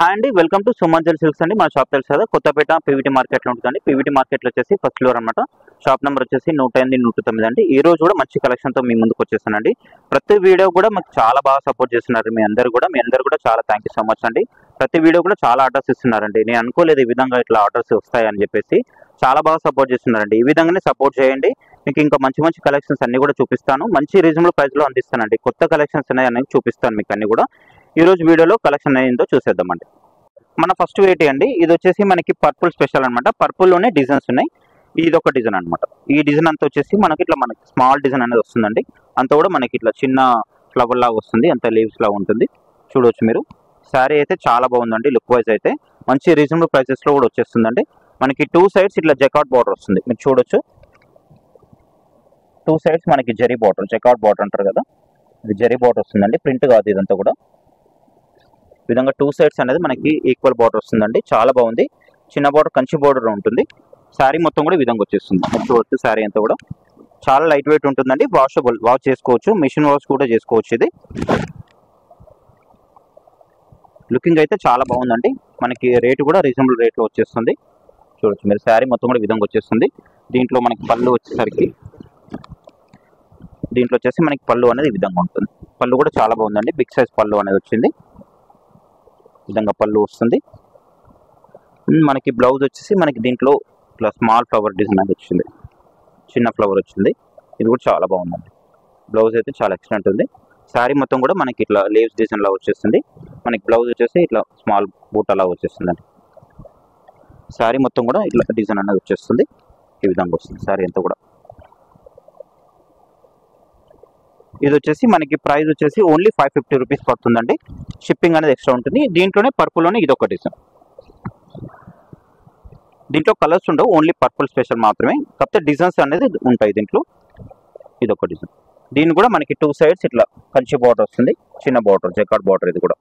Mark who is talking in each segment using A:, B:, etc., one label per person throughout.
A: Hi అండి, welcome to సుమంజల్ silks అండి. మన షాప్ తెలుసు కదా, కొత్తపేట పీవీటీ మార్కెట్లో ఉంటుందండి. పీవీటీ మార్కెట్లో వచ్చేసి ఫస్ట్ ఫ్లోర్ అనమాట. షాప్ నెంబర్ వచ్చేసి 108, 109 అండి. ఈ రోజు కూడా మంచి కలెక్షన్తో మీ ముందుకు వచ్చేసానండి. ప్రతి వీడియో కూడా మాకు చాలా బాగా సపోర్ట్ చేస్తున్నారు. మీ అందరు కూడా చాలా థ్యాంక్ యూ సో మచ్ అండి. ప్రతి వీడియో కూడా చాలా ఆర్డర్స్ ఇస్తున్నారండి. నేను అనుకోలేదు ఈ విధంగా ఇట్లా ఆర్డర్స్ వస్తాయని చెప్పేసి. చాలా బాగా సపోర్ట్ చేస్తున్నారండి. ఈ విధంగానే సపోర్ట్ చేయండి. మీకు ఇంకా మంచి మంచి కలెక్షన్స్ అన్ని కూడా చూపిస్తాను. మంచి రీజనబుల్ ప్రైస్లో అందిస్తానండి. కొత్త కలెక్షన్స్ అనేది చూపిస్తాను మీకు అన్ని కూడా. ఈ రోజు వీడియోలో కలెక్షన్ ఏందో చూసేద్దామండి. మన ఫస్ట్ వెరైటీ అండి. ఇది వచ్చేసి మనకి పర్పుల్ స్పెషల్ అనమాట. పర్పుల్లోనే డిజైన్స్ ఉన్నాయి. ఇది ఒక డిజైన్ అనమాట. ఈ డిజైన్ అంతా వచ్చేసి మనకి స్మాల్ డిజైన్ అనేది వస్తుందండి. అంతా కూడా మనకి ఇట్లా చిన్న ఫ్లవర్ లాగా వస్తుంది, అంత లీవ్స్ లాగా ఉంటుంది. చూడవచ్చు మీరు. శారీ అయితే చాలా బాగుందండి. లుక్ వైజ్ అయితే మంచి రీజనబుల్ ప్రైసెస్లో కూడా వచ్చేస్తుందండి. మనకి 2 సైడ్స్ ఇట్లా జకాట్ బార్డర్ వస్తుంది. మీరు చూడొచ్చు, 2 సైడ్స్ మనకి జరీ బార్డర్, జకాట్ బార్డర్ అంటారు కదా, ఇది జరీ బార్డర్ వస్తుందండి. ప్రింట్ కాదు ఇదంతా కూడా. ఈ విధంగా 2 సైడ్స్ అనేది మనకి ఈక్వల్ బార్డర్ వస్తుందండి. చాలా బాగుంది. చిన్న బార్డర్ కంచి బార్డర్ ఉంటుంది. శారీ మొత్తం కూడా ఈ విధంగా వచ్చేస్తుంది. చూడవచ్చు శారీ అంతా కూడా చాలా లైట్ వెయిట్ ఉంటుందండి. వాషబుల్, వాష్ చేసుకోవచ్చు, మిషన్ వాష్ కూడా చేసుకోవచ్చు. ఇది లుకింగ్ అయితే చాలా బాగుందండి. మనకి రేటు కూడా రీజనబుల్ రేట్లో వచ్చేస్తుంది. చూడొచ్చు మీరు. శారీ మొత్తం కూడా ఈ విధంగా వచ్చేస్తుంది. దీంట్లో మనకి పళ్ళు వచ్చేసరికి మనకి పళ్ళు అనేది ఈ విధంగా ఉంటుంది. పళ్ళు కూడా చాలా బాగుందండి. బిగ్ సైజ్ పళ్ళు అనేది వచ్చింది. విధంగా పళ్ళు వస్తుంది. మనకి బ్లౌజ్ వచ్చేసి మనకి దీంట్లో ఇట్లా స్మాల్ ఫ్లవర్ డిజైన్ అనేది వచ్చింది, చిన్న ఫ్లవర్ వచ్చింది. ఇది కూడా చాలా బాగుందండి. బ్లౌజ్ అయితే చాలా ఎక్సలెంట్ ఉంది. శారీ మొత్తం కూడా మనకి ఇట్లా లీవ్స్ డిజైన్ లా వచ్చేస్తుంది. మనకి బ్లౌజ్ వచ్చేసి ఇట్లా స్మాల్ బూట్ అలా వచ్చేస్తుందండి. శారీ మొత్తం కూడా ఇట్లా డిజైన్ అనేది వచ్చేస్తుంది. ఈ విధంగా వస్తుంది శారీ అంతా కూడా. ఇది వచ్చేసి మనకి ప్రైస్ వచ్చేసి ఓన్లీ 550 రూపీస్ పడుతుందండి. షిప్పింగ్ అనేది ఎక్స్ట్రా ఉంటుంది. దీంట్లోనే పర్పుల్లోనే ఇది ఒక డిజైన్. దీంట్లో కలర్స్ ఉండవు, ఓన్లీ పర్పుల్ స్పెషల్ మాత్రమే. కాకపోతే డిజైన్స్ అనేది ఉంటాయి దీంట్లో. ఇది ఒక డిజైన్. దీన్ని కూడా మనకి 2 సైడ్స్ ఇట్లా కంచి బార్డర్ వస్తుంది, చిన్న బార్డర్, జకాట్ బార్డర్. ఇది కూడా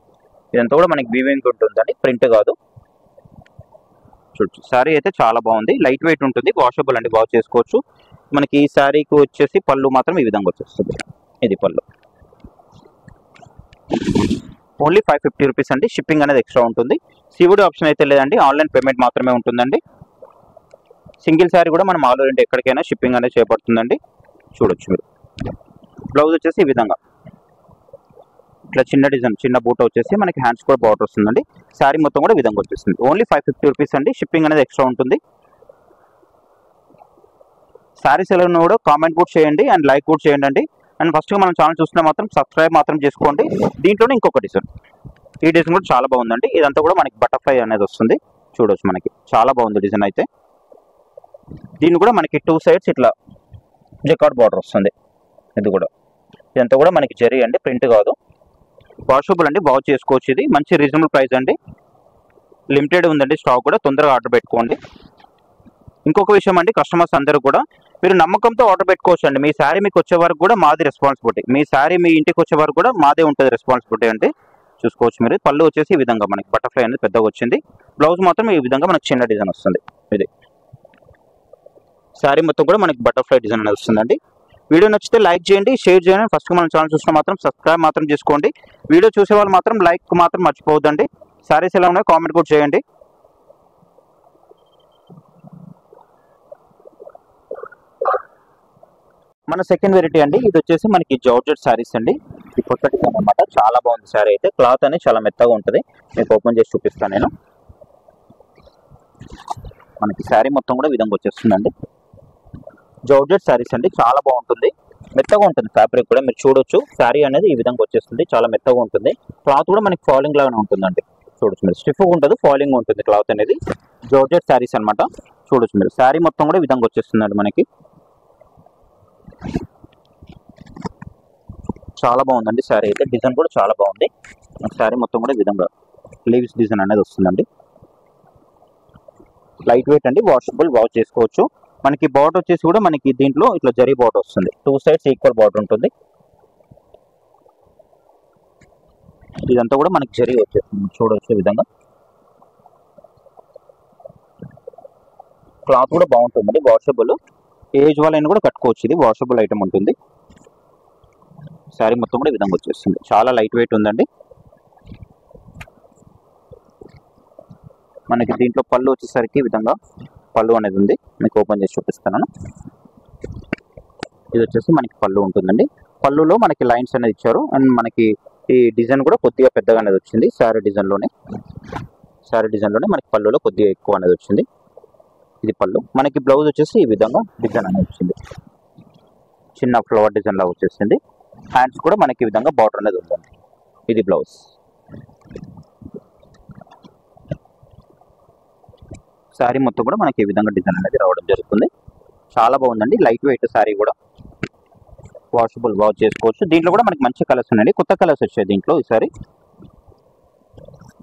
A: ఇదంతా కూడా మనకి వీవింగ్ ఉంటుందండి, ప్రింట్ కాదు. చూడచ్చు శారీ అయితే చాలా బాగుంది. లైట్ వెయిట్ ఉంటుంది, వాషబుల్ అండి, వాష్ చేసుకోవచ్చు. మనకి ఈ శారీకి వచ్చేసి పళ్ళు మాత్రం ఈ విధంగా వచ్చేస్తుంది. ఇది పళ్ళు. ఓన్లీ 550 రూపీస్ అండి. షిప్పింగ్ అనేది ఎక్స్ట్రా ఉంటుంది. సివిడి ఆప్షన్ అయితే లేదండి, ఆన్లైన్ పేమెంట్ మాత్రమే ఉంటుందండి. సింగిల్ శారీ కూడా మనం ఆల్ ఓవర్ ఇండియా ఎక్కడికైనా షిప్పింగ్ అనేది చేయబడుతుందండి. చూడొచ్చు మీరు. బ్లౌజ్ వచ్చేసి ఈ విధంగా ఇట్లా చిన్న డిజైన్, చిన్న బూట వచ్చేసి మనకి హ్యాండ్స్ కూడా బార్డర్ వస్తుందండి. శారీ మొత్తం కూడా ఈ విధంగా వచ్చేస్తుంది. ఓన్లీ 550 రూపీస్ అండి. షిప్పింగ్ అనేది ఎక్స్ట్రా ఉంటుంది. శారీస్ ఎలా ఉన్నా కూడా కామెంట్ కూడా చేయండి అండ్ లైక్ కూడా చేయండి అండి. అండ్ ఫస్ట్గా మన ఛానల్ చూస్తున్నా మాత్రం సబ్స్క్రైబ్ మాత్రం చేసుకోండి. దీంట్లోనే ఇంకొక డిజైన్, ఈ డిజైన్ కూడా చాలా బాగుందండి. ఇదంతా కూడా మనకి బటర్ఫ్లై అనేది వస్తుంది. చూడవచ్చు మనకి చాలా బాగుంది డిజైన్ అయితే. దీన్ని కూడా మనకి 2 సైడ్స్ ఇట్లా జకాట్ బార్డర్ వస్తుంది. ఇది కూడా ఇదంతా కూడా మనకి జరీ అండి, ప్రింట్ కాదు. వాషబుల్ అండి, వాష్ చేసుకోవచ్చు. ఇది మంచి రీజనబుల్ ప్రైస్ అండి. లిమిటెడ్ ఉందండి స్టాక్ కూడా, తొందరగా ఆర్డర్ పెట్టుకోండి. ఇంకొక విషయం అండి, కస్టమర్స్ అందరూ కూడా మీరు నమ్మకంతో ఆర్డర్ పెట్టుకోవచ్చు అండి. మీ శారీ మీకు వచ్చే వరకు కూడా మాది రెస్పాన్సిబిలిటీ. మీ శారీ మీ ఇంటికి వచ్చే వరకు కూడా మాదే ఉంటుంది రెస్పాన్సిబిలిటీ అంటే. చూసుకోవచ్చు మీరు. పళ్ళు వచ్చేసి ఈ విధంగా మనకి బటర్ఫ్లై అనేది పెద్దగా వచ్చింది. బ్లౌజ్ మాత్రం ఈ విధంగా మనకి చిన్న డిజైన్ వస్తుంది. ఇది శారీ మొత్తం కూడా మనకి బటర్ఫ్లై డిజైన్ అనేది వస్తుందండి. వీడియో నచ్చితే లైక్ చేయండి, షేర్ చేయండి. ఫస్ట్ మన ఛానల్ చూసినా మాత్రం సబ్స్క్రైబ్ మాత్రం చేసుకోండి. వీడియో చూసే వాళ్ళు మాత్రం లైక్ మాత్రం మర్చిపోవద్దండి. శారీస్ ఎలా ఉన్నాయో కామెంట్ కూడా చేయండి. మన సెకండ్ వెరైటీ అండి. ఇది వచ్చేసి మనకి జార్జెట్ శారీస్ అండి. ఇది కొత్త డిజైన్ అనమాట. చాలా బాగుంది శారీ అయితే. క్లాత్ అనేది చాలా మెత్తగా ఉంటుంది. మీకు ఓపెన్ చేసి చూపిస్తాను నేను. మనకి శారీ మొత్తం కూడా విధంగా వచ్చేస్తుందండి. జార్జెట్ శారీస్ అండి, చాలా బాగుంటుంది. మెత్తగా ఉంటుంది ఫ్యాబ్రిక్ కూడా. మీరు చూడొచ్చు శారీ అనేది ఈ విధంగా వచ్చేస్తుంది. చాలా మెత్తగా ఉంటుంది. క్లాత్ కూడా మనకి ఫాలింగ్ లాగానే ఉంటుందండి. చూడొచ్చు మీరు. స్టిఫ్గా ఉంటుంది, ఫాలింగ్ ఉంటుంది క్లాత్ అనేది. జార్జెట్ శారీస్ అనమాట. చూడొచ్చు మీరు. శారీ మొత్తం కూడా ఈ విధంగా వచ్చేస్తుందండి మనకి. చాలా బాగుందండి శారీ అయితే. డిజైన్ కూడా చాలా బాగుంది. శారీ మొత్తం కూడా ఈ విధంగా లీవ్స్ డిజైన్ అనేది వస్తుందండి. లైట్ వెయిట్ అండి, వాషబుల్, వాష్ చేసుకోవచ్చు. మనకి బార్డర్ వచ్చేసి కూడా మనకి దీంట్లో ఇట్లా జరీ బార్డర్ వస్తుంది. 2 సైడ్స్ ఈక్వల్ బార్డర్ ఉంటుంది. ఇదంతా కూడా మనకి జరీ వచ్చేస్తుంది. చూడవచ్చు ఈ విధంగా. క్లాత్ కూడా బాగుంటుందండి, వాషబుల్. ఏజ్ వాళ్ళైనా కూడా కట్టుకోవచ్చు. ఇది వాషబుల్ ఐటమ్ ఉంటుంది. శారీ మొత్తం కూడా ఈ విధంగా వచ్చేస్తుంది. చాలా లైట్ వెయిట్ ఉందండి. మనకి దీంట్లో పళ్ళు వచ్చేసరికి ఈ విధంగా పళ్ళు అనేది ఉంది, మీకు ఓపెన్ చేసి చూపిస్తున్నాను. ఇది వచ్చేసి మనకి పళ్ళు ఉంటుందండి. పళ్ళులో మనకి లైన్స్ అనేది ఇచ్చారు అండ్ మనకి ఈ డిజైన్ కూడా కొద్దిగా పెద్దగా అనేది వచ్చింది. శారీ డిజైన్లోనే మనకి పళ్ళులో కొద్దిగా ఎక్కువ అనేది వచ్చింది. ఇది పళ్ళు. మనకి బ్లౌజ్ వచ్చేసి ఈ విధంగా డిజైన్ అనేది వచ్చింది, చిన్న ఫ్లవర్ డిజైన్ లాగా వచ్చేసింది. హ్యాండ్స్ కూడా మనకి ఈ విధంగా బార్డర్ అనేది ఉంటుంది. ఇది బ్లౌజ్. శారీ మొత్తం కూడా మనకి ఈ విధంగా డిజైన్ అనేది రావడం జరుగుతుంది. చాలా బాగుందండి, లైట్ వెయిట్ శారీ కూడా, వాషబుల్ వాష్ చేసుకోవచ్చు. దీంట్లో కూడా మనకి మంచి కలర్స్ ఉన్నాయండి, కొత్త కలర్స్ వచ్చాయి దీంట్లో. ఈసారి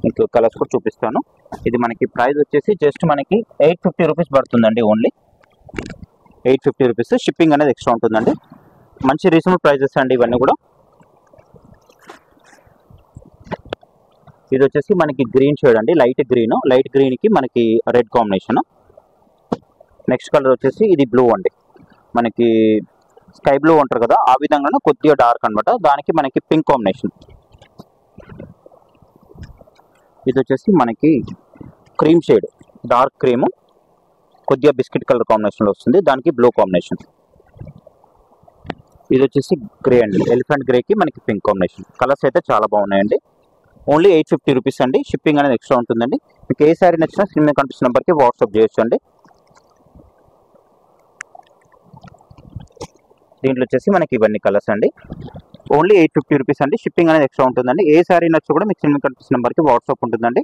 A: మీకు కలర్స్ కూడా చూపిస్తాను. ఇది మనకి ప్రైస్ వచ్చేసి జస్ట్ మనకి 850 రూపీస్ పడుతుందండి. Only 850 rupees. షిప్పింగ్ అనేది ఎక్స్ట్రా ఉంటుందండి. మంచి రీజనబుల్ ప్రైజెస్ అండి ఇవన్నీ కూడా. ఇది వచ్చేసి మనకి గ్రీన్ షేడ్ అండి, లైట్ గ్రీన్కి మనకి రెడ్ కాంబినేషన్. నెక్స్ట్ కలర్ వచ్చేసి ఇది బ్లూ అండి, మనకి స్కై బ్లూ అంటారు కదా ఆ విధంగానే కొద్దిగా డార్క్ అనమాట, దానికి మనకి పింక్ కాంబినేషన్. ఇది వచ్చేసి మనకి క్రీమ్ షేడ్, డార్క్ క్రీమ్ కొద్దిగా బిస్కెట్ కలర్ కాంబినేషన్లో వస్తుంది, దానికి బ్లూ కాంబినేషన్. ఇది వచ్చేసి గ్రే అండి, ఎలిఫెంట్ గ్రేకి మనకి పింక్ కాంబినేషన్. కలర్స్ అయితే చాలా బాగున్నాయండి. ఓన్లీ 850 రూపీస్ అండి. షిప్పింగ్ అనేది ఎక్స్ట్రా ఉంటుందండి. మీకు ఏ శారీ నచ్చినా స్క్రీన్ మీద కనిపిస్తున్న నెంబర్కి వాట్సాప్ చేయొచ్చు అండి. దీంట్లో వచ్చేసి మనకి ఇవన్నీ కలర్స్ అండి. ఓన్లీ 850 రూపీస్ అండి. షిప్పింగ్ అనేది ఎక్స్ట్రా ఉంటుందండి. ఏ శారీ నచ్చి కూడా మీకు స్క్రీన్ మీద కనిపిస్తున్న నెంబర్కి వాట్సాప్ ఉంటుందండి.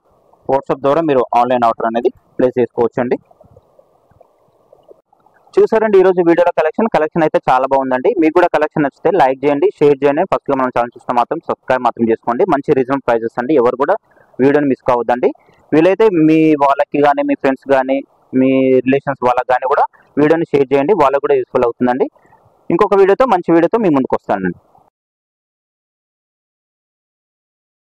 A: వాట్సాప్ ద్వారా మీరు ఆన్లైన్ ఆర్డర్ అనేది ప్లేస్ చేసుకోవచ్చు అండి. చూసారండి ఈరోజు వీడియోలో కలెక్షన్ అయితే చాలా బాగుందండి. మీకు కూడా కలెక్షన్ నచ్చితే లైక్ చేయండి, షేర్ చేయండి. ఫస్ట్గా మన ఛానల్ చూస్తే మాత్రం సబ్స్క్రైబ్ మాత్రం చేసుకోండి. మంచి రీజనబుల్ ప్రైజెస్ అండి, ఎవరు కూడా వీడియోని మిస్ కావద్దండి. వీలైతే మీ వాళ్ళకి కానీ మీ ఫ్రెండ్స్ కానీ మీ రిలేషన్స్ వాళ్ళకి కానీ కూడా వీడియోని షేర్ చేయండి, వాళ్ళకి కూడా యూస్ఫుల్ అవుతుందండి. ఇంకొక వీడియోతో మంచి వీడియోతో మీ ముందుకు వస్తానండి.